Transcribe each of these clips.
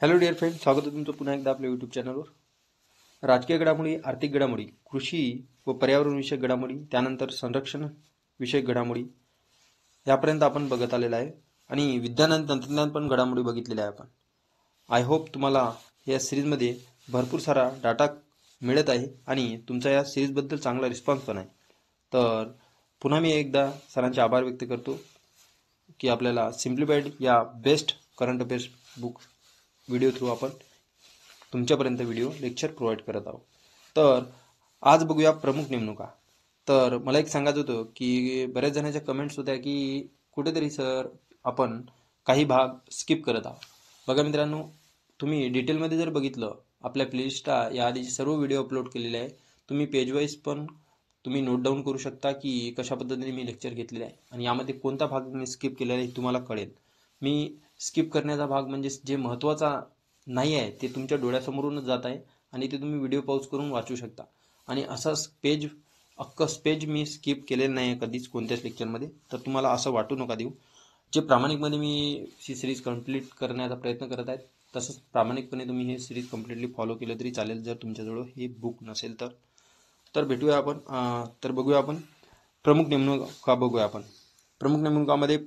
Hello dear friend, स्वागत आहे तुमचं पुन्हा एकदा आपल्या यूट्यूब चॅनलवर. राजकीय घडामोडी, आर्थिक घडामोडी, कृषी व पर्यावरण विषयक घडामोडी, त्यानंतर संरक्षण विषयक घडामोडी यापर्यंत आपण बघत आलेला आहे आणि विज्ञान आणि तंत्रज्ञान पण घडामोडी बघितलेल्या आहे आपण. आय होप तुम्हाला या सिरीजमध्ये भरपूर सारा डाटा मिळत आहे आणि तुमचा या सिरीजबद्दल चांगला रिस्पॉन्स पण आहे. तर पुन्हा मी एकदा सरांचे आभार व्यक्त करतो की आपल्याला सिम्प्लिफाईड या best current affairs book video through आपण तुमच्यापर्यंत व्हिडिओ लेक्चर प्रोव्हाइड करत आहोत. तर आज बघूया प्रमुख नेमणुका. तर मला एक सांगायचं होतं की बऱ्याच जणांच्या कमेंट्स होत्या की कुठेतरी सर आपण काही भाग स्किप करत आहोत. बघा मित्रांनो, तुम्ही डिटेलमध्ये जर बघितलं आपल्या प्लेलिस्टला या आधीचे सर्व व्हिडिओ अपलोड केलेले आहे. तुम्ही पेज वाईज पण तुम्ही नोट डाऊन करू शकता की कशा पद्धतीने मी लेक्चर घेतलेले आहे आणि यामध्ये कोणता भाग मी स्किप केलेला आहे तुम्हाला कळेल. मी स्किप करण्याचा भाग म्हणजे जे महत्त्वाचा नाही आहे ते तुमच्या डोळ्यासमोरूनच जात आहे आणि ते तुम्ही व्हिडिओ पॉज करून वाचू शकता. आणि असंच अख्खं पेज मी स्किप केलेलं नाही आहे कधीच कोणत्याच लेक्चरमध्ये. तर तुम्हाला असं वाटू नका देऊ. जे प्रामाणिकपणे मी ही सिरीज कंप्लीट करण्याचा प्रयत्न करत आहे तसंच प्रामाणिकपणे तुम्ही हे सिरीज कम्प्लिटली फॉलो केलं तरी चालेल जर तुमच्याजवळ हे बुक नसेल तर. तर भेटूया आपण. तर बघूया आपण प्रमुख नेमणुका बघूया आपण. प्रमुख नेमणुकामध्ये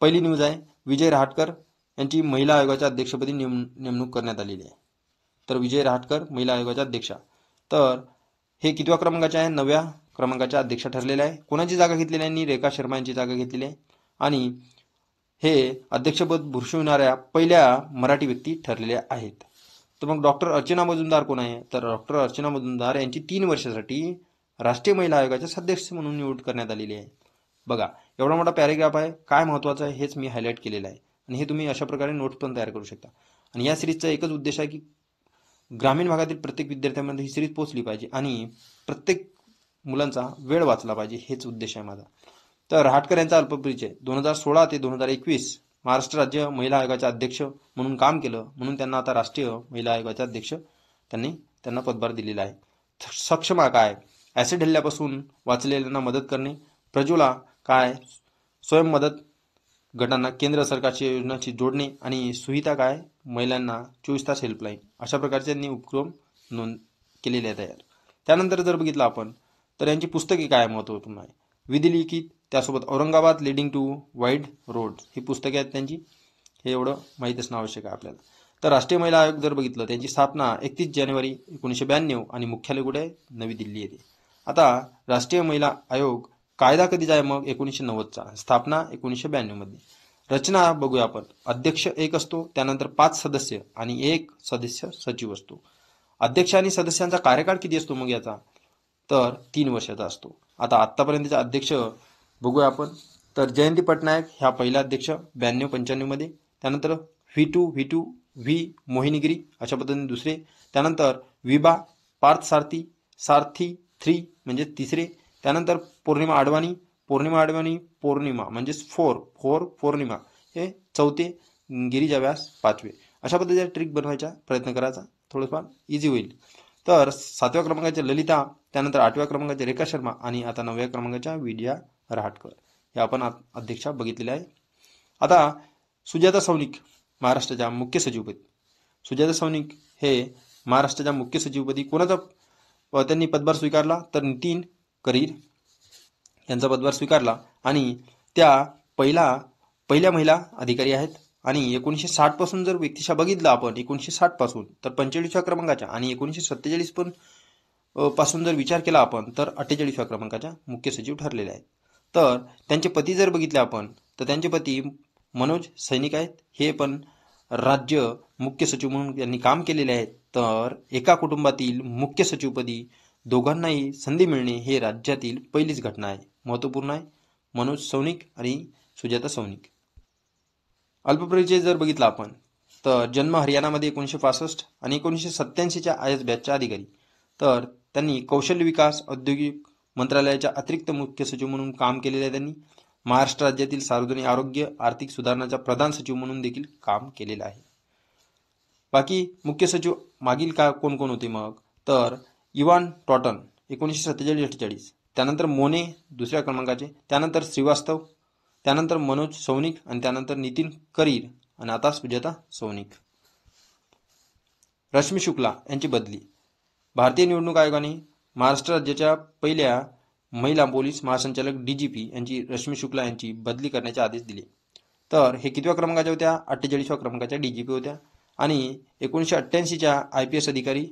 पहिली न्यूज आहे, विजय रहाटकर यांची महिला आयोगाच्या अध्यक्षपदी नेमणूक करण्यात आलेली आहे. तर विजय रहाटकर महिला आयोगाच्या अध्यक्षा. तर हे कितव्या क्रमांकाचे आहे? 9व्या क्रमांकाच्या अध्यक्षा ठरलेल्या आहे. कोणाची जागा घेतलेली आहे? रेखा शर्मा यांची जागा घेतलेली आहे आणि हे अध्यक्षपद भूषविणाऱ्या पहिल्या मराठी व्यक्ती ठरलेल्या आहेत. तर मग डॉक्टर अर्चना मजुमदार कोण आहे? तर डॉक्टर अर्चना मजुमदार यांची 3 वर्षासाठी राष्ट्रीय महिला आयोगाच्या सदस्य म्हणून निवड करण्यात आलेली आहे. बघा, एवढा मोठा पॅरेग्राफ आहे. काय महत्त्वाचं आहे हेच मी हायलाईट केलेलं आहे आणि हे तुम्ही अशा प्रकारे नोट्स पण तयार करू शकता. आणि या सिरीजचा एकच उद्देश आहे की ग्रामीण भागातील प्रत्येक विद्यार्थ्यांमध्ये ही सिरीज पोहोचली पाहिजे आणि प्रत्येक मुलांचा वेळ वाचला पाहिजे, हेच उद्देश आहे माझा. तर रहाटकर यांचा अल्पपरिचय. 2016 ते 2021 महाराष्ट्र राज्य महिला आयोगाच्या अध्यक्ष म्हणून काम केलं, म्हणून त्यांना आता राष्ट्रीय महिला आयोगाच्या अध्यक्ष त्यांना पदभार दिलेला आहे. सक्षमा काय? ॲसिड हल्ल्यापासून वाचलेल्यांना मदत करणे. प्रज्वला काय? स्वयं मदत गटांना केंद्र सरकारच्या योजनांची जोडणे. आणि सुहिता काय? महिलांना 24 तास हेल्पलाईन. अशा प्रकारचे त्यांनी उपक्रम नोंद केलेले आहेत तयार. त्यानंतर जर बघितलं आपण तर यांची पुस्तके काय महत्त्वपूर्ण आहे. विधिलिखित, त्यासोबत Aurangabad leading to wide road ही पुस्तके आहेत त्यांची. हे एवढं माहीत असणं आवश्यक आहे आपल्याला. तर राष्ट्रीय महिला आयोग जर बघितलं त्यांची स्थापना 31 जानेवारी 1992 आणि मुख्यालय कुठे आहे? नवी दिल्ली येथे. आता राष्ट्रीय महिला आयोग कायदा कधीचा आहे? मग 1990चा. स्थापना 1992 मध्ये. रचना बघूया आपण. अध्यक्ष एक असतो, त्यानंतर 5 सदस्य आणि 1 सदस्य सचिव असतो. अध्यक्ष आणि सदस्यांचा कार्यकाळ किती असतो मग याचा? तर 3 वर्षाचा असतो. आता आत्तापर्यंतचे अध्यक्ष बघूया आपण. तर जयंती पटनायक ह्या पहिल्या अध्यक्ष 92-95 मध्ये. त्यानंतर व्ही मोहिनीगिरी अशा पद्धतीने दुसरे. त्यानंतर विबा पार्थ सारथी 3 म्हणजे तिसरे. त्यानंतर पौर्णिमा अडवाणी म्हणजे 4 पौर्णिमा हे चौथे. गिरिजा व्यास 5वे. अशा पद्धतीचा ट्रिक बनवायचा प्रयत्न करायचा, थोडंफार इझी होईल. तर 7व्या क्रमांकाच्या ललिता, त्यानंतर 8व्या क्रमांकाच्या रेखा शर्मा आणि आता 9व्या क्रमांकाच्या विजया रहाटकर हे आपण अध्यक्षा बघितलेल्या आहे. आता सुजाता सौनिक महाराष्ट्राच्या मुख्य सचिवपदी. सुजाता सौनिक हे महाराष्ट्राच्या मुख्य सचिवपदी कोणाचा त्यांनी पदभार स्वीकारला? तर नितीन करीर यांचा पदभार स्वीकारला आणि त्या पहिल्या महिला अधिकारी आहेत. आणि 1960 पासून जर व्यक्तिशा बघितलं आपण 1960 पासून तर 45व्या क्रमांकाच्या आणि 1947 पण पासून जर विचार केला आपण तर 48व्या क्रमांकाच्या मुख्य सचिव ठरलेले आहेत. तर त्यांचे पती जर बघितले आपण तर त्यांचे पती मनोज सैनिक आहेत. हे पण राज्य मुख्य सचिव म्हणून त्यांनी काम केलेले आहेत. तर एका कुटुंबातील मुख्य सचिवपदी दोघांनाही संधी मिळणे हे राज्यातील पहिलीच घटना आहे, महत्त्वपूर्ण आहे. मनोज सैनिक आणि सुजाता सौनिक. अल्पपरिचय जर बघितला आपण तर जन्म हरियाणामध्ये 1965 आणि 1987च्या आयएस बॅचच्या अधिकारी. तर त्यांनी कौशल्य विकास औद्योगिक मंत्रालयाच्या अतिरिक्त मुख्य सचिव म्हणून काम केलेले आहे. त्यांनी महाराष्ट्र राज्यातील सार्वजनिक आरोग्य आर्थिक सुधारणाचा प्रधान सचिव म्हणून देखील काम केलेलं आहे. बाकी मुख्य सचिव मागील कोण कोण होते मग? तर इवान टॉटन 1947-48. त्यानंतर मोने दुसऱ्या क्रमांकाचे. त्यानंतर श्रीवास्तव. त्यानंतर मनोज सौनिक आणि त्यानंतर नितीन करीर आणि आता सुजाता सौनिक. रश्मी शुक्ला यांची बदली. भारतीय निवडणूक आयोगाने महाराष्ट्र राज्याच्या पहिल्या महिला पोलीस महासंचालक DGP यांची रश्मी शुक्ला यांची बदली करण्याचे आदेश दिले. तर हे कितव्या क्रमांकाच्या होत्या? 48व्या क्रमांकाच्या DGP होत्या आणि 1988च्या IPS अधिकारी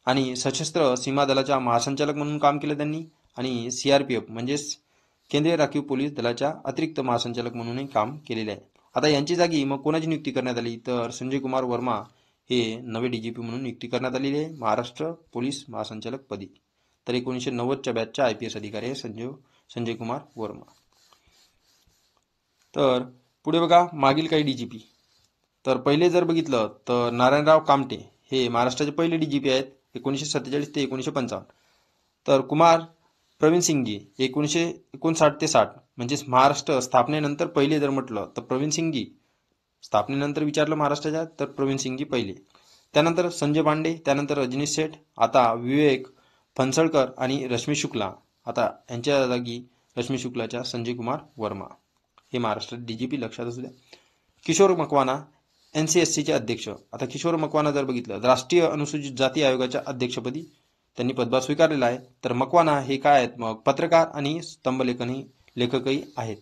आणि सशस्त्र सीमा दलाच्या महासंचालक म्हणून काम केलं त्यांनी आणि CRPF म्हणजेच केंद्रीय राखीव पोलीस दलाच्या अतिरिक्त महासंचालक म्हणूनही काम केलेले आहे. आता यांची जागी मग कोणाची नियुक्ती करण्यात आली? तर संजय कुमार वर्मा हे नवे DGP म्हणून नियुक्ती करण्यात आलेली आहे महाराष्ट्र पोलीस महासंचालक पदी. तर 1990च्या बॅचच्या IPS अधिकारी आहे संजय कुमार वर्मा. तर पुढे बघा मागील काही DGP. तर पहिले जर बघितलं तर नारायणराव कामटे हे महाराष्ट्राचे पहिले DGP आहेत 1947 ते 1955. तर कुमार प्रवीण सिंगजी 1959 ते 60 म्हणजेच महाराष्ट्र स्थापनेनंतर पहिले जर म्हटलं तर प्रवीण सिंगजी, स्थापनेनंतर विचारलं महाराष्ट्राच्या तर प्रवीण सिंगजी पहिले. त्यानंतर संजय पांडे, त्यानंतर रजनीश सेठ, आता विवेक फणसळकर आणि रश्मी शुक्ला. आता यांच्या जागी रश्मी शुक्लाच्या संजय कुमार वर्मा हे महाराष्ट्रात DGP लक्षात असू द्या. किशोर मकवाना NCSCचे अध्यक्ष. आता किशोर मकवाना जर बघितलं राष्ट्रीय अनुसूचित जाती आयोगाच्या अध्यक्षपदी त्यांनी पदभार स्वीकारलेला आहे. तर मकवाना हे काय आहेत? मग पत्रकार आणि लेखकही आहेत.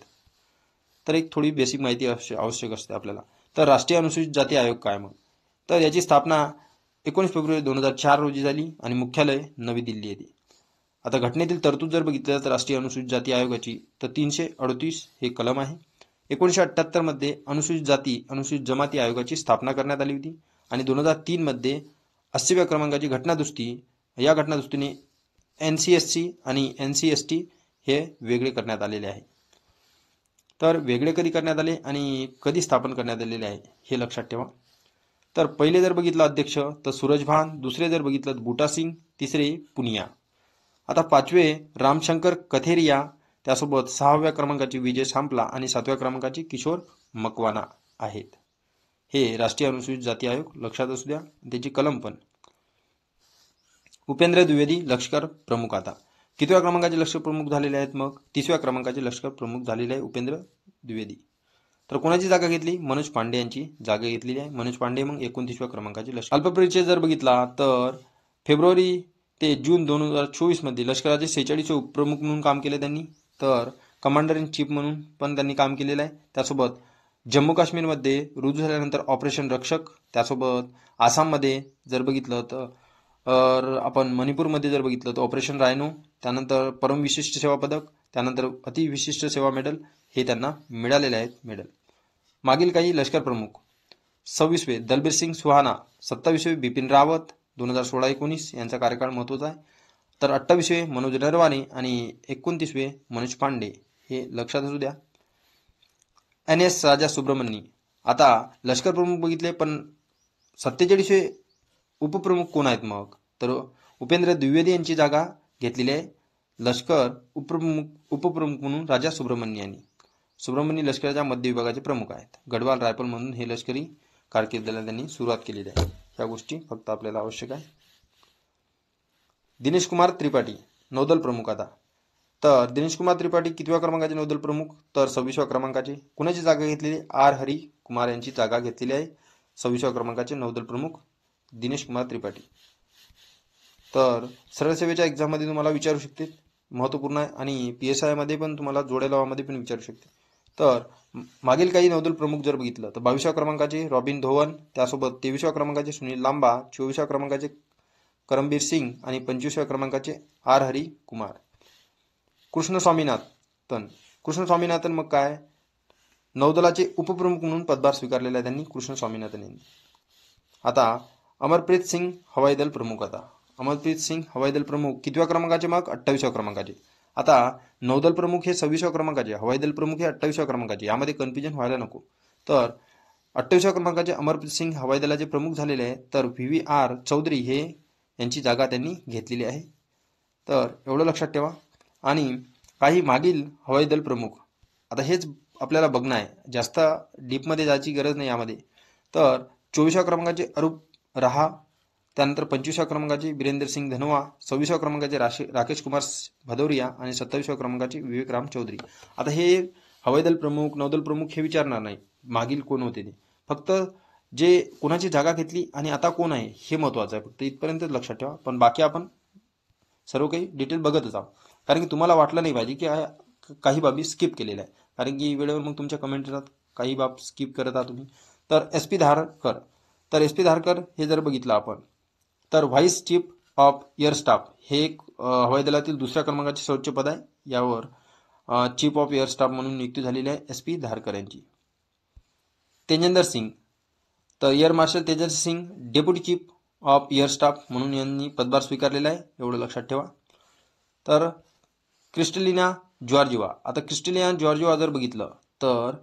तर एक थोडी बेसिक माहिती आवश्यक असते आपल्याला. तर राष्ट्रीय अनुसूचित जाती आयोग काय? मग तर याची स्थापना 19 फेब्रुवारी 2004 रोजी झाली आणि मुख्यालय नवी दिल्ली येथे. आता घटनेतील तरतूद जर बघितलं तर राष्ट्रीय अनुसूचित जाती आयोगाची तर 338 हे कलम आहे. 1978 मध्ये अनुसूचित जमाती आयोगाची स्थापना करण्यात आली होती आणि 2003 मध्ये 80व्या क्रमांकाची घटनादुरुस्ती. या घटनादुरुस्तीने NCSC आणि NCST हे वेगळे करण्यात आलेले आहे. तर वेगळे कधी करण्यात आले आणि कधी स्थापन करण्यात आलेले आहे हे लक्षात ठेवा. तर पहिले जर बघितलं अध्यक्ष तर सूरज भान, दुसरे जर बघितलं बूटा सिंग, तिसरे पुनिया. आता पाचवे रामशंकर कथेरिया, त्यासोबत 6व्या क्रमांकाची विजय सांपला आणि 7व्या क्रमांकाची किशोर मकवाना आहेत. हे राष्ट्रीय अनुसूचित जाती आयोग लक्षात असू द्या. त्याची कलम पण. उपेंद्र द्विवेदी लष्कर प्रमुख. आता कितव्या क्रमांकाचे लष्कर प्रमुख झालेले आहेत? मग 30व्या क्रमांकाचे लष्कर प्रमुख झालेले आहे उपेंद्र द्विवेदी. तर कोणाची जागा घेतली? मनोज पांडे यांची जागा घेतलेली आहे. मनोज पांडे मग 29व्या क्रमांकाचे लष्कर. अल्पपरिचय जर बघितला तर फेब्रुवारी ते जून 2024 मध्ये लष्कराचे 46 उपप्रमुख म्हणून काम केले त्यांनी. तर कमांडर इन चीफ म्हणून पण त्यांनी काम केलेलं आहे. त्यासोबत जम्मू काश्मीरमध्ये रुजू झाल्यानंतर ऑपरेशन रक्षक, त्यासोबत आसाममध्ये जर बघितलं तर आपण मणिपूरमध्ये जर बघितलं तर ऑपरेशन रायनो, त्यानंतर परम विशिष्ट सेवा पदक, त्यानंतर अतिविशिष्ट सेवा मेडल हे त्यांना मिळालेले आहेत मेडल. मागील काही लष्कर प्रमुख. 26वे दलबीर सिंग सुहाना, 27वे बिपिन रावत 2016-19 यांचा कार्यकाळ महत्त्वाचा आहे. तर 28वे मनोज नरवाने आणि 29वे मनोज पांडे हे लक्षात असू द्या. NS राजा सुब्रमण्य. आता लष्कर प्रमुख बघितले पण 47वे उपप्रमुख कोण आहेत? मग तर उपेंद्र द्विवेदी यांची जागा घेतलेली आहे लष्कर उपप्रमुख म्हणून राजा सुब्रमण्य यांनी. सुब्रमण्य लष्कराच्या मध्य विभागाचे प्रमुख आहेत. गढवाल रायफल म्हणून हे लष्करी कारकिर्दीला त्यांनी सुरुवात केलेली आहे. ह्या गोष्टी फक्त आपल्याला आवश्यक आहे. दिनेश कुमार त्रिपाठी नौदल प्रमुख. आता तर दिनेश कुमार त्रिपाठी कितव्या क्रमांकाचे नौदल प्रमुख? तर 26व्या क्रमांकाचे. कुणाची जागा घेतलेली? R हरी कुमार यांची जागा घेतलेली आहे 26व्या क्रमांकाचे नौदल प्रमुख दिनेश कुमार त्रिपाठी. तर सरळ सेवेच्या एक्झाममध्ये तुम्हाला विचारू शकते, महत्त्वपूर्ण आहे आणि PSI मध्ये पण तुम्हाला जोड्या लावामध्ये पण विचारू शकते. तर मागील काही नौदल प्रमुख जर बघितलं तर 22व्या क्रमांकाचे रॉबिन धोवन, त्यासोबत 23व्या क्रमांकाचे सुनील लांबा, 24व्या क्रमांकाचे करमबीर सिंग आणि 25व्या क्रमांकाचे R हरी कुमार. कृष्ण स्वामीनाथन मग काय? नौदलाचे उपप्रमुख म्हणून पदभार स्वीकारलेला आहे त्यांनी कृष्ण स्वामीनाथन यांनी. आता अमरप्रीत सिंग हवाई दल प्रमुख. आता अमरप्रीत सिंग हवाई दल प्रमुख कितव्या क्रमांकाचे? मग 28व्या क्रमांकाचे. आता नौदल प्रमुख हे 26व्या क्रमांकाचे, हवाई दल प्रमुख हे 28व्या क्रमांकाचे, यामध्ये कन्फ्युजन व्हायला नको. तर 28व्या क्रमांकाचे अमरप्रीत सिंग हवाई दलाचे प्रमुख झालेले आहे. तर VVR चौधरी हे यांची जागा त्यांनी घेतलेली आहे. तर एवढं लक्षात ठेवा. आणि काही मागील हवाई दल प्रमुख, आता हेच आपल्याला बघणं आहे, जास्त डीपमध्ये जायची गरज नाही यामध्ये. तर 24व्या क्रमांकाचे अरूप रहा, त्यानंतर 25व्या क्रमांकाचे बिरेंद्र सिंग धनोआ, 26व्या क्रमांकाचे राकेश कुमार भदौरिया आणि 27व्या क्रमांकाचे विवेक राम चौधरी. आता हे हवाई दल प्रमुख, नौदल प्रमुख हे विचारणार नाही मागील कोण होते ते, फक्त जे कोणाची जागा घेतली आणि आता कोण आहे हे महत्त्वाचं आहे, फक्त इथपर्यंतच लक्षात ठेवा. पण बाकी आपण सर्व काही डिटेल बघतच आहोत, कारण की तुम्हाला वाटलं नाही पाहिजे की काही बाबी स्किप केलेल्या आहे, कारण की वेळेवर मग तुमच्या कमेंट येतात काही बाब स्किप करत आहात तुम्ही. तर एस पी धारकर, तर एस पी धारकर हे जर बघितलं आपण तर vice chief of air staff हे एक हवाई दलातील दुसऱ्या क्रमांकाचे सर्वोच्च पद आहे. यावर चीफ ऑफ एअर स्टाफ म्हणून नियुक्ती झालेली आहे एस पी धारकर यांची. तेजेंदर सिंग, तर air marshal Tejinder Singh deputy chief of air staff म्हणून यांनी पदभार स्वीकारलेला आहे, एवढं लक्षात ठेवा. तर क्रिस्टलिना जॉर्जिवा, आता क्रिस्टलिना जॉर्जिवा जर बघितलं तर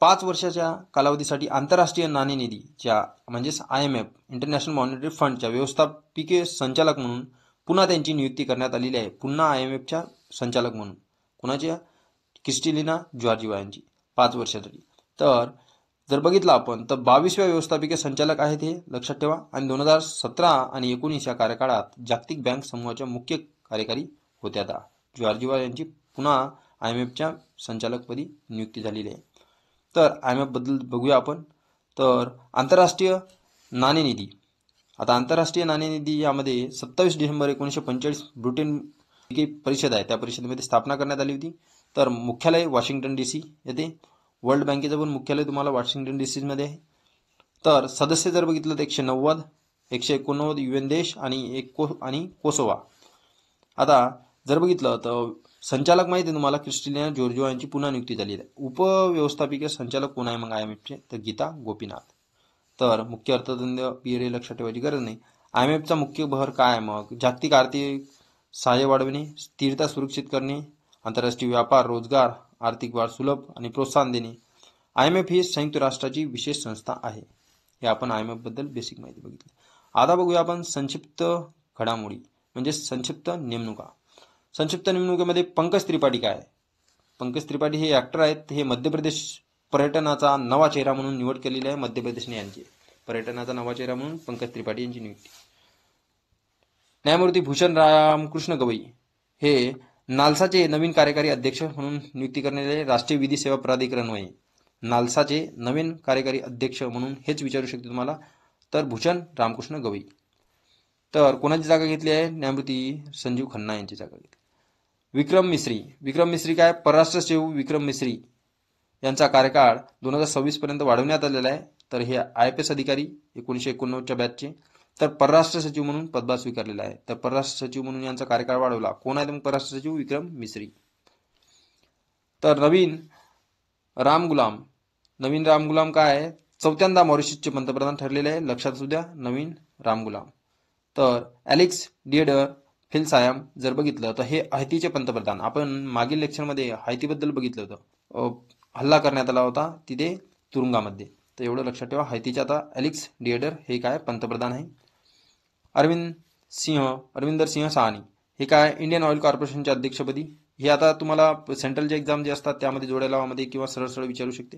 5 वर्षाच्या कालावधीसाठी आंतरराष्ट्रीय नाणेनिधीच्या म्हणजेच IMF इंटरनॅशनल मॉनिटरी फंडच्या व्यवस्थापकीय संचालक म्हणून पुन्हा त्यांची नियुक्ती करण्यात आलेली आहे. पुन्हा IMFच्या संचालक म्हणून कुणाच्या? क्रिस्टलिना जॉर्जिवा यांची 5 वर्षासाठी. तर जर बघितलं आपण तर 22व्या व्यवस्थापकीय संचालक आहेत हे लक्षात ठेवा. आणि 2017 आणि 19 या कार्यकाळात जागतिक बँक समूहाच्या मुख्य कार्यकारी होत्या. आता जॉर्जिवा यांची पुन्हा IMFच्या संचालकपदी नियुक्ती झालेली आहे. तर IMF बद्दल बघूया आपण. तर आंतरराष्ट्रीय नाणेनिधी, आता आंतरराष्ट्रीय नाणेनिधी यामध्ये 27 डिसेंबर 1945 ब्रिटन परिषद आहे त्या परिषदेमध्ये स्थापना करण्यात आली होती. तर मुख्यालय वॉशिंग्टन DC येथे. वर्ल्ड बँकेचं पण मुख्यालय तुम्हाला वॉशिंग्टन DC मध्ये आहे. तर सदस्य जर बघितलं तर 190, 189 UN देश आणि कोसोवा. आता जर बघितलं तर संचालक माहिती आहे तुम्हाला क्रिस्टलिना जॉर्जिवा यांची पुन्हा नियुक्ती झाली आहे. उपव्यवस्थापकीय संचालक कोण आहे मग IMFचे? तर गीता गोपीनाथ. तर मुख्य अर्थतंत्र PRA लक्षात ठेवायची गरज नाही. IMFचा मुख्य भर काय आहे मग? जागतिक आर्थिक सहाय्य वाढवणे, स्थिरता सुरक्षित करणे, आंतरराष्ट्रीय व्यापार, रोजगार, आर्थिक वाढ सुलभ आणि प्रोत्साहन देणे. IMF ही संयुक्त राष्ट्राची विशेष संस्था आहे. हे आपण IMF बद्दल बेसिक माहिती बघितली. आता बघूया आपण संक्षिप्त घडामोडी म्हणजे संक्षिप्त नेमणुका. संक्षिप्त नेमणुकीमध्ये पंकज त्रिपाठी काय आहे? पंकज त्रिपाठी हे ऍक्टर आहेत. हे मध्य प्रदेश पर्यटनाचा नवा चेहरा म्हणून निवड केलेली आहे मध्य प्रदेशने यांची. पर्यटनाचा नवा चेहरा म्हणून पंकज त्रिपाठी यांची नियुक्ती. न्यायमूर्ती भूषण रामकृष्ण गवई हे नालसाचे नवीन कार्यकारी अध्यक्ष म्हणून नियुक्ती करण्यात राष्ट्रीय विधी सेवा प्राधिकरण होय. नालसाचे नवीन कार्यकारी अध्यक्ष म्हणून हेच विचारू शकते तुम्हाला. तर भूषण रामकृष्ण गवई. तर कोणाची जागा घेतली आहे? न्यायमूर्ती संजीव खन्ना यांची जागा घेतली. विक्रम मिश्री, विक्रम मिश्री काय? परराष्ट्र सचिव विक्रम मिश्री यांचा कार्यकाळ 2026 पर्यंत वाढवण्यात आलेला आहे. तर हे IPS अधिकारी 1989च्या बॅचचे. तर परराष्ट्र सचिव म्हणून पदभार स्वीकारलेला आहे. तर परराष्ट्र सचिव म्हणून यांचा कार्यकाळ वाढवला. कोण आहे मग परराष्ट्र सचिव? विक्रम मिश्री. तर नवीन राम गुलाम काय आहे? चौथ्यांदा मॉरिशसचे पंतप्रधान ठरलेले आहे. लक्षात असू द्या, नवीन राम गुलाम. तर एलेक्स डिएडर फिलसायम जर बघितलं तर हे हैतीचे पंतप्रधान. आपण मागील लेक्चरमध्ये हैतीबद्दल बघितलं होतं. हल्ला करण्यात आला होता तिथे तुरुंगामध्ये. तर एवढं लक्षात ठेवा. हैतीचे आता एलेक्स डिएडर हे काय पंतप्रधान आहे. अरविंदर सिंह साहनी हे काय? इंडियन ऑइल कॉर्पोरेशनचे अध्यक्षपदी. हे आता तुम्हाला सेंट्रलचे एक्झाम जे असतात त्यामध्ये जोड्या लावामध्ये किंवा सरळ सरळ विचारू शकते.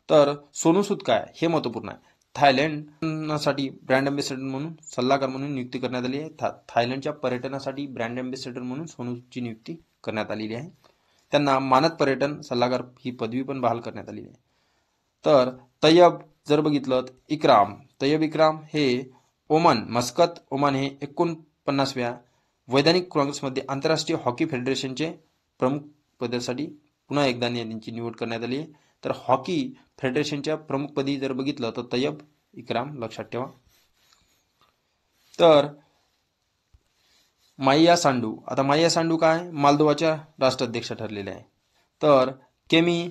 तर सोनू सूद काय? हे महत्त्वपूर्ण आहे. थायलंडसाठी ब्रँड अँबॅसेडर म्हणून सल्लागार म्हणून नियुक्ती करण्यात आली आहे. थायलंडच्या पर्यटनासाठी ब्रँड अँबॅसेडर म्हणून सोनूची नियुक्ती करण्यात आलेली आहे. त्यांना मानद पर्यटन सल्लागार ही पदवी पण बहाल करण्यात आलेली आहे. तर तय्यब जर बघितलं तय्यब इक्राम हे मस्कत ओमान हे 49व्या वैधानिक काँग्रेसमध्ये आंतरराष्ट्रीय हॉकी फेडरेशनचे प्रमुख पदासाठी पुन्हा एकदा त्यांची निवड करण्यात आली आहे. तर हॉकी फेडरेशनच्या प्रमुखपदी जर बघितलं तर तय्यब इक्राम लक्षात ठेवा. तर माइया सांडू, आता माइया सांडू काय? मालदोवाच्या राष्ट्राध्यक्ष ठरलेले आहे. तर केमी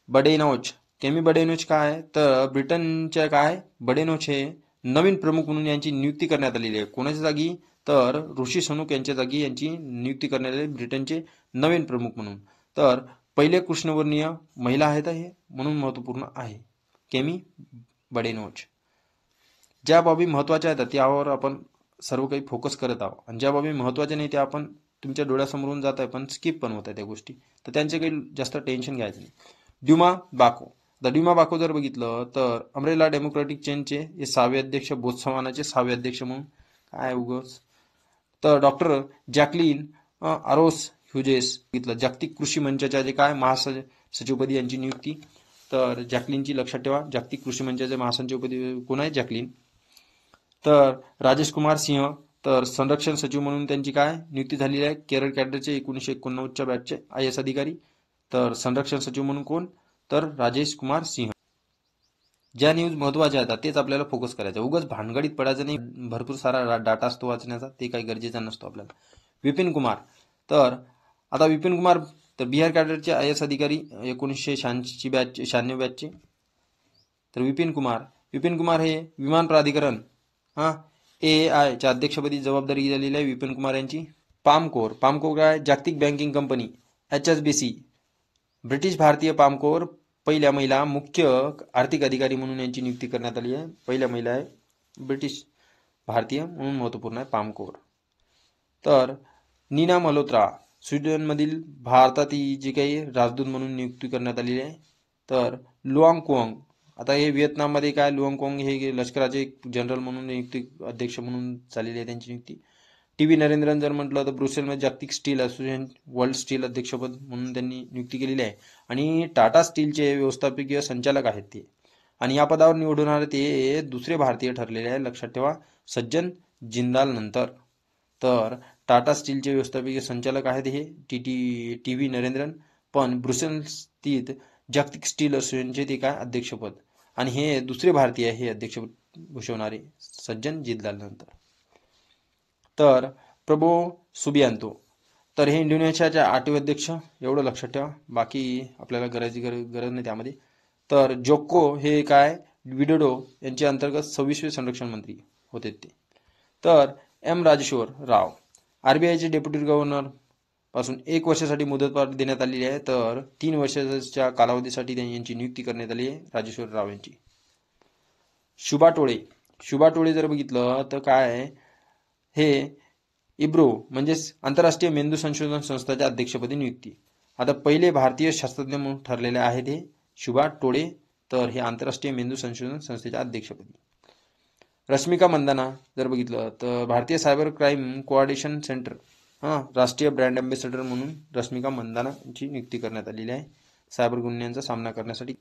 बडेनोच काय? तर ब्रिटनच्या काय? बडेनोच हे नवीन प्रमुख म्हणून यांची नियुक्ती करण्यात आलेली आहे. कोणाच्या जागी? तर ऋषी सुनक यांच्या जागी यांची नियुक्ती करण्यात आली ब्रिटनचे नवीन प्रमुख म्हणून. तर पहिले कृष्णवर्णीय महिला आहेत हे म्हणून महत्त्वपूर्ण आहे केमी बडेनोच. ज्या बाबी महत्त्वाच्या आहेत त्यावर आपण सर्व काही फोकस करत आहोत आणि ज्या बाबी महत्त्वाच्या नाही त्या आपण तुमच्या डोळ्यासमोरून जात आहे पण स्किप पण होत आहे त्या गोष्टी. तर त्यांचे काही जास्त टेन्शन घ्यायचं नाही. ड्युमा बाको जर बघितलं तर अमरेला डेमोक्रेटिक चेनचे हे 6वे अध्यक्ष, बोत्सवानाचे 6वे अध्यक्ष म्हणून काय उगस. तर डॉक्टर जॅकलिन अरोस ह्युजेस बघितलं जागतिक कृषी मंचाच्या जे काय महासचिवपदी यांची नियुक्ती. तर जॅकलिनची लक्षात ठेवा. जागतिक कृषी मंचाचे महासंचालकपदी कोण आहे? जॅकलिन. तर राजेश कुमार सिंह, तर संरक्षण सचिव म्हणून त्यांची काय नियुक्ती झालेली आहे? केरळ कॅडरचे 1989च्या बॅचचे IAS अधिकारी. तर संरक्षण सचिव म्हणून कोण? तर राजेश कुमार सिंह. ज्या न्यूज महत्वाच्या आहेत तेच आपल्याला फोकस करायचं, उगाच भानगडीत पडायचं नाही. भरपूर सारा डाटा असतो वाचण्याचा, ते काही गरजेचा नसतो आपल्याला. विपिन कुमार, तर आता विपिन कुमार तर बिहार कॅडरचे IAS अधिकारी 1986 बॅच 96 बॅचचे. तर विपिन कुमार हे विमान प्राधिकरण AAI च्या अध्यक्षपदी जबाबदारी झालेली आहे विपिन कुमार यांची. पामकोर काय? जागतिक बँकिंग कंपनी HSBC, ब्रिटिश भारतीय पामकोर पहिल्या महिला मुख्य आर्थिक अधिकारी म्हणून यांची नियुक्ती करण्यात आली आहे. पहिल्या महिला आहे, ब्रिटिश भारतीय म्हणून महत्वपूर्ण आहे पामकोर. तर नीना मल्होत्रा, स्वीडनमधील भारतातील जी काही राजदूत म्हणून नियुक्ती करण्यात आलेली आहे. तर लुआंग क्वांग, आता हे व्हिएतनाममध्ये काय लुआंग क्वांग हे लष्कराचे जनरल म्हणून नियुक्ती अध्यक्ष म्हणून झालेली आहे त्यांची नियुक्ती. TV नरेंद्रन जर म्हटलं तर ब्रुसेलमध्ये जागतिक स्टील असोसिएशन वर्ल्ड स्टील अध्यक्षपद म्हणून त्यांनी नियुक्ती केलेली आहे. आणि टाटा स्टीलचे व्यवस्थापकीय संचालक आहेत ते. आणि या पदावर निवडणारे ते दुसरे भारतीय ठरलेले आहे, लक्षात ठेवा, सज्जन जिंदाल नंतर. तर टाटा स्टीलचे व्यवस्थापकीय संचालक आहेत हे TV नरेंद्रन, पण ब्रुसेल स्थित जागतिक स्टील असोसिएशनचे ते काय अध्यक्षपद. आणि हे दुसरे भारतीय हे अध्यक्षपद भूषवणारे सज्जन जिंदाल नंतर. तर प्रबो सुबियांतो, तर हे इंडोनेशियाचे 8वे अध्यक्ष, एवढं लक्षात ठेवा, बाकी आपल्याला गरज नाही त्यामध्ये. तर जोको हे काय विडोडो यांच्या अंतर्गत 26वे संरक्षण मंत्री होते ते. तर M राजेश्वर राव, RBIचे डेप्युटी गव्हर्नर पासून 1 वर्षासाठी मुदतवाढ देण्यात आलेली आहे. तर 3 वर्षाच्या कालावधीसाठी यांची नियुक्ती करण्यात आली आहे राजेश्वर राव यांची. शुभा टोळे जर बघितलं तर काय हे इब्रो म्हणजेच आंतरराष्ट्रीय मेंदू संशोधन संस्थेच्या अध्यक्षपदी नियुक्ती. आता पहिले भारतीय शास्त्रज्ञ म्हणून ठरलेले आहेत हे शुभा टोळे, तर हे आंतरराष्ट्रीय मेंदू संशोधन संस्थेच्या अध्यक्षपदी. रश्मिका मंदाना जर बघितलं तर भारतीय सायबर क्राईम कोऑर्डिनेशन सेंटर राष्ट्रीय ब्रँड अँबॅसेडर म्हणून रश्मिका मंदाना यांची नियुक्ती करण्यात आलेली आहे सायबर गुन्ह्यांचा सामना करण्यासाठी.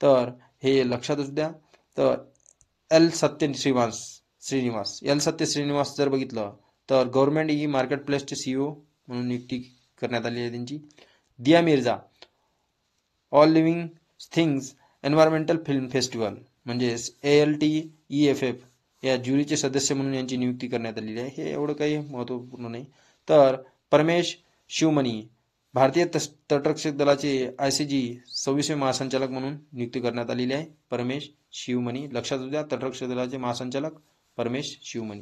तर हे लक्षात असू द्या. तर एल सत्य श्रीनिवास जर बघितलं तर गव्हर्नमेंट मार्केट प्लेसचे CEO म्हणून नियुक्ती करण्यात आली आहे त्यांची. Dia Mirza, all living things environmental film festival म्हणजेच ALTEFF या ज्युरीचे सदस्य म्हणून यांची नियुक्ती करण्यात आलेली आहे. हे एवढं काही महत्त्वपूर्ण नाही. तर परमेश शिवमणी, भारतीय तटरक्षक दलाचे ICG 26वे महासंचालक म्हणून नियुक्ती करण्यात आलेली आहे. परमेश शिवमणी, लक्षात असू द्या, तटरक्षक दलाचे महासंचालक परमेश शिवमणी.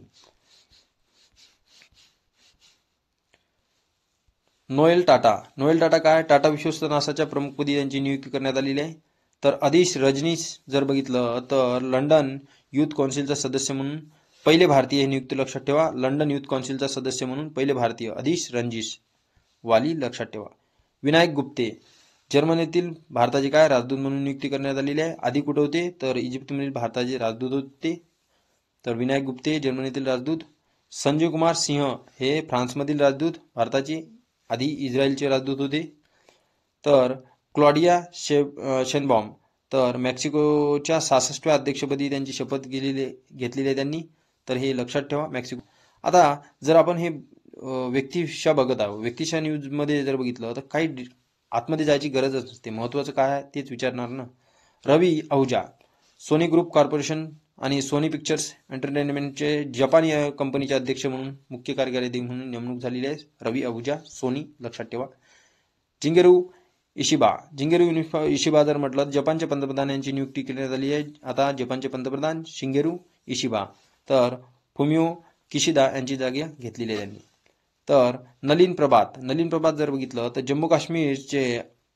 नोएल टाटा काय टाटा विश्वस्त नासाच्या प्रमुखपदी यांची नियुक्ती करण्यात आलेली आहे. तर अधीश रजनीश जर बघितलं तर लंडन युथ कौन्सिलचा सदस्य म्हणून पहिले भारतीय हे नियुक्ती, लक्षात ठेवा, लंडन युथ कौन्सिलचा सदस्य म्हणून पहिले भारतीय अधीश रंजीश वाली, लक्षात ठेवा. विनायक गुप्ते, जर्मनीतील भारताचे काय राजदूत म्हणून नियुक्ती करण्यात आलेली आहे. आधी कुठे होते तर इजिप्तमधील भारताचे राजदूत होते. तर विनायक गुप्ते जर्मनीतील राजदूत. संजीव कुमार सिंह हे फ्रान्समधील राजदूत भारताचे, आधी इस्रायलचे राजदूत होते. तर क्लॉडिया शेनबॉम, तर मेक्सिकोच्या 66व्या अध्यक्षपदी त्यांची शपथ घेतलेली आहे त्यांनी. तर हे लक्षात ठेवा मेक्सिको. आता जर आपण हे व्यक्तिशा बघत आहोत, व्यक्तिशा न्यूजमध्ये जर बघितलं तर काही आतमध्ये जायची गरजच नसते, महत्त्वाचं काय आहे तेच विचारणार ना. रवी आहुजा, सोनी ग्रुप कॉर्पोरेशन आणि सोनी पिक्चर्स एंटरटेनमेंटचे जपानी कंपनीचे अध्यक्ष म्हणून मुख्य कार्यकारी अधिकारी म्हणून नेमणूक झालेली आहे. रवी आहुजा सोनी, लक्षात ठेवा. जिंगेरू इशिबा जर म्हटलं जपानचे पंतप्रधान यांची नियुक्ती करण्यात आली आहे. आता जपानचे पंतप्रधान शिंगेरू इशिबा, तर फुमिओ किशिदा यांची जागा घेतलेली आहे त्यांनी. तर नलिन प्रभात जर बघितलं तर जम्मू काश्मीरचे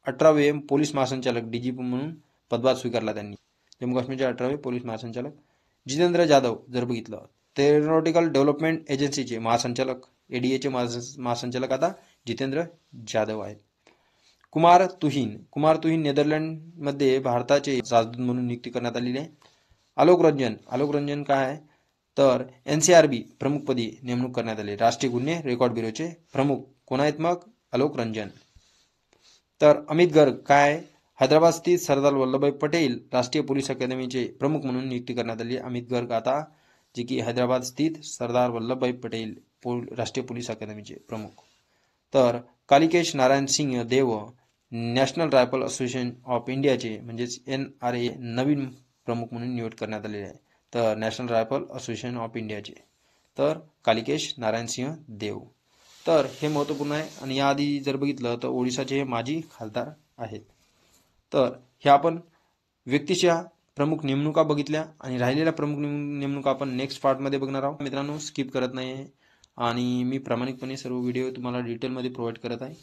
18वे पोलीस महासंचालक DGP म्हणून पदभार स्वीकारला त्यांनी, जम्मू काश्मीरचे 18वे पोलीस महासंचालक. जितेंद्र जाधव जर बघितलं तर एरोनॉटिकल डेव्हलपमेंट एजन्सीचे महासंचालक, ADA चे महासंचालक आता जितेंद्र जाधव आहेत. कुमार तुहिन नेदरलँडमध्ये भारताचे राजदूत म्हणून नियुक्ती करण्यात आलेली आहे. आलोक रंजन काय तर NCRB प्रमुखपदी नेमणूक करण्यात आली. राष्ट्रीय गुन्हे रेकॉर्ड ब्युरोचे प्रमुख कोण आहेत मग? आलोक रंजन. तर अमित गर्ग काय हैदराबाद स्थित सरदार वल्लभभाई पटेल राष्ट्रीय पोलीस अकादमीचे प्रमुख म्हणून नियुक्ती करण्यात आली. अमित गर्ग आता जे की हैदराबाद स्थित सरदार वल्लभभाई पटेल राष्ट्रीय पोलीस अकादमीचे प्रमुख. तर कालिकेश नारायण सिंह देव नॅशनल रायफल असोसिएशन ऑफ इंडियाचे म्हणजेच NRA नवीन प्रमुख म्हणून निवड करण्यात आलेले आहे. तर नॅशनल रायफल असोसिएशन ऑफ इंडियाचे तर कालिकेश नारायण सिंह देव. तर हे महत्त्वपूर्ण आहे. आणि याआधी जर बघितलं तर ओडिशाचे हे माजी खासदार आहेत. तर हे आपण व्यक्तीच्या प्रमुख नेमणुका बघितल्या आणि राहिलेल्या प्रमुख नेमणुका आपण नेक्स्ट पार्टमध्ये बघणार आहोत. मित्रांनो, स्किप करत नाही आहे आणि मी प्रामाणिकपणे सर्व व्हिडिओ तुम्हाला डिटेलमध्ये प्रोव्हाइड करत आहे.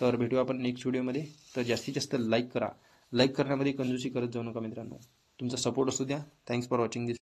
तर भेटूया आपण नेक्स्ट व्हिडिओमध्ये. तर जास्तीत जास्त लाईक करा. लाईक करण्यामध्ये कंजूसी करत जाऊ नका मित्रांनो. तुमचा सपोर्ट असू द्या. Thanks for watching this.